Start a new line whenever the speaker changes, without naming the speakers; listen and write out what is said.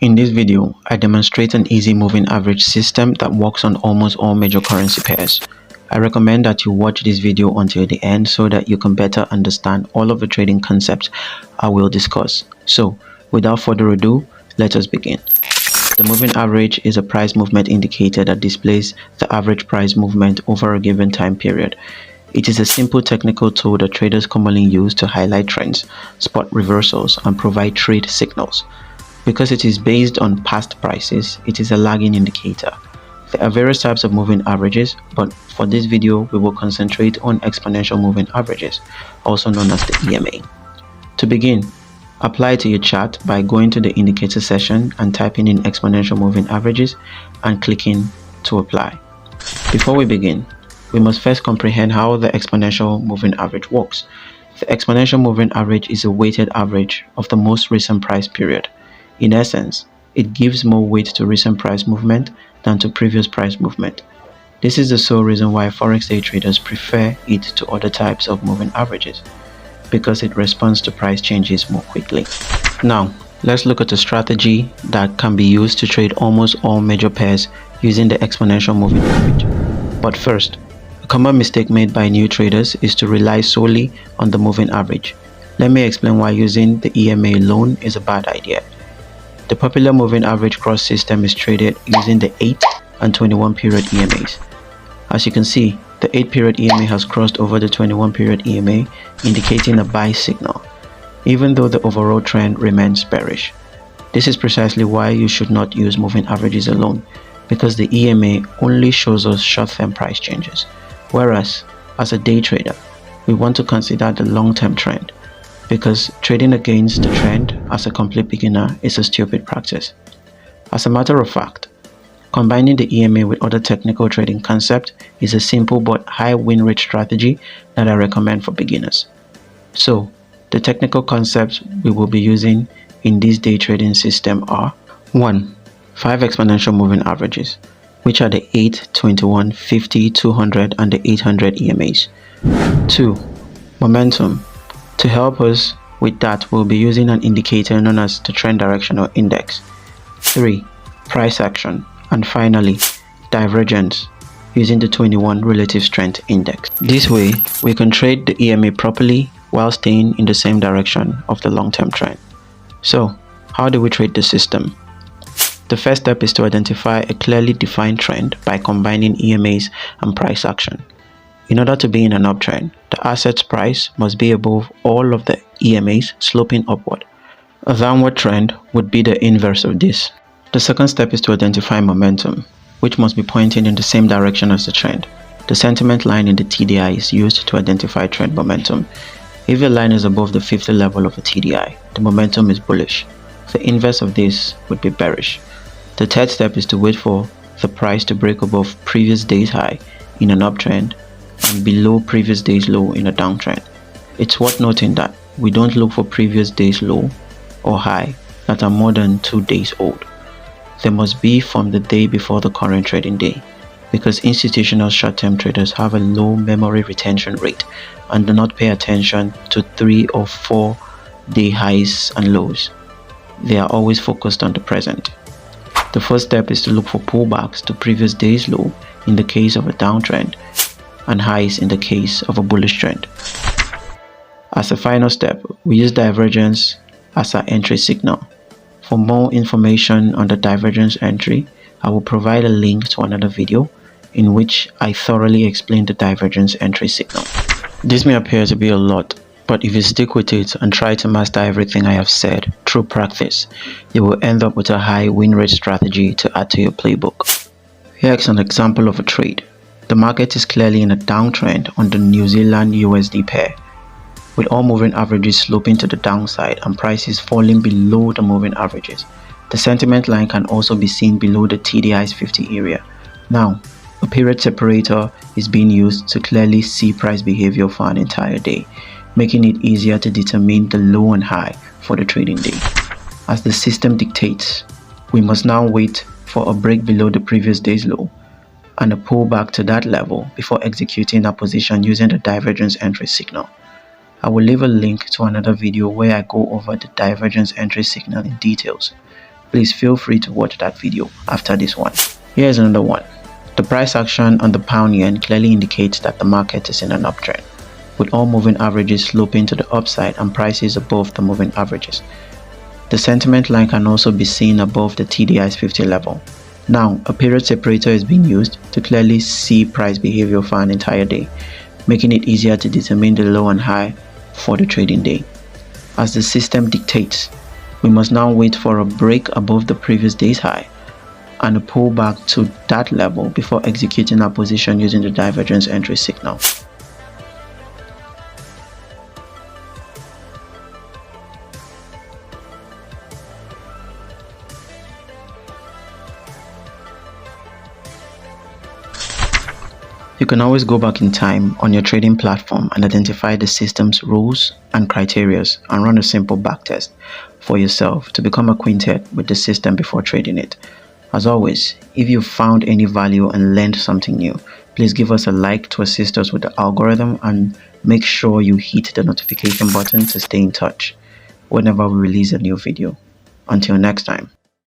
In this video, I demonstrate an easy moving average system that works on almost all major currency pairs. I recommend that you watch this video until the end so that you can better understand all of the trading concepts I will discuss. So, without further ado, let us begin. The moving average is a price movement indicator that displays the average price movement over a given time period. It is a simple technical tool that traders commonly use to highlight trends, spot reversals, and provide trade signals. Because it is based on past prices, it is a lagging indicator. There are various types of moving averages, but for this video, we will concentrate on exponential moving averages, also known as the EMA. To begin, apply to your chart by going to the indicator section and typing in exponential moving averages and clicking to apply. Before we begin, we must first comprehend how the exponential moving average works. The exponential moving average is a weighted average of the most recent price period. In essence, it gives more weight to recent price movement than to previous price movement. This is the sole reason why forex day traders prefer it to other types of moving averages, because it responds to price changes more quickly. Now, let's look at a strategy that can be used to trade almost all major pairs using the exponential moving average. But first, a common mistake made by new traders is to rely solely on the moving average. Let me explain why using the EMA alone is a bad idea. The popular moving average cross system is traded using the 8 and 21 period EMAs. As you can see, the 8 period EMA has crossed over the 21 period EMA, indicating a buy signal, even though the overall trend remains bearish. This is precisely why you should not use moving averages alone, because the EMA only shows us short-term price changes. Whereas, as a day trader, we want to consider the long-term trend, because trading against the trend as a complete beginner is a stupid practice. As a matter of fact, combining the EMA with other technical trading concepts is a simple but high win rate strategy that I recommend for beginners. So, the technical concepts we will be using in this day trading system are 1. 5 exponential moving averages, which are the 8, 21, 50, 200 and the 800 EMAs. 2. Momentum. To help us with that, we'll be using an indicator known as the trend directional index. 3. Price action. And finally, divergence, using the 21 relative strength index. This way, we can trade the EMA properly while staying in the same direction of the long-term trend. So, how do we trade the system? The first step is to identify a clearly defined trend by combining EMAs and price action. In order to be in an uptrend, the asset's price must be above all of the EMAs sloping upward. A downward trend would be the inverse of this. The second step is to identify momentum, which must be pointing in the same direction as the trend. The sentiment line in the TDI is used to identify trend momentum. If the line is above the 50 level of a TDI, the momentum is bullish. The inverse of this would be bearish. The third step is to wait for the price to break above previous day's high in an uptrend and below previous day's low in a downtrend. It's worth noting that we don't look for previous day's low or high that are more than 2 days old. They must be from the day before the current trading day, because institutional short-term traders have a low memory retention rate and do not pay attention to 3 or 4 day highs and lows. They are always focused on the present. The first step is to look for pullbacks to previous day's low in the case of a downtrend and highs in the case of a bullish trend. As a final step, we use divergence as our entry signal. For more information on the divergence entry, I will provide a link to another video in which I thoroughly explain the divergence entry signal. This may appear to be a lot, but if you stick with it and try to master everything I have said through practice, you will end up with a high win rate strategy to add to your playbook. Here is an example of a trade. The market is clearly in a downtrend on the New Zealand USD pair, with all moving averages sloping to the downside and prices falling below the moving averages. The sentiment line can also be seen below the TDI's 50 area. Now, a period separator is being used to clearly see price behavior for an entire day, making it easier to determine the low and high for the trading day. As the system dictates, we must now wait for a break below the previous day's low and a pullback to that level before executing our position using the divergence entry signal. I will leave a link to another video where I go over the divergence entry signal in details. please feel free to watch that video after this one. Here's another one. The price action on the pound yen clearly indicates that the market is in an uptrend, with all moving averages sloping to the upside and prices above the moving averages. The sentiment line can also be seen above the TDI's 50 level. Now, a period separator is being used to clearly see price behavior for an entire day, making it easier to determine the low and high for the trading day. As the system dictates, we must now wait for a break above the previous day's high and a pullback to that level before executing our position using the divergence entry signal. You can always go back in time on your trading platform and identify the system's rules and criteria and run a simple backtest for yourself to become acquainted with the system before trading it. As always, if you found any value and learned something new, please give us a like to assist us with the algorithm and make sure you hit the notification button to stay in touch whenever we release a new video. Until next time.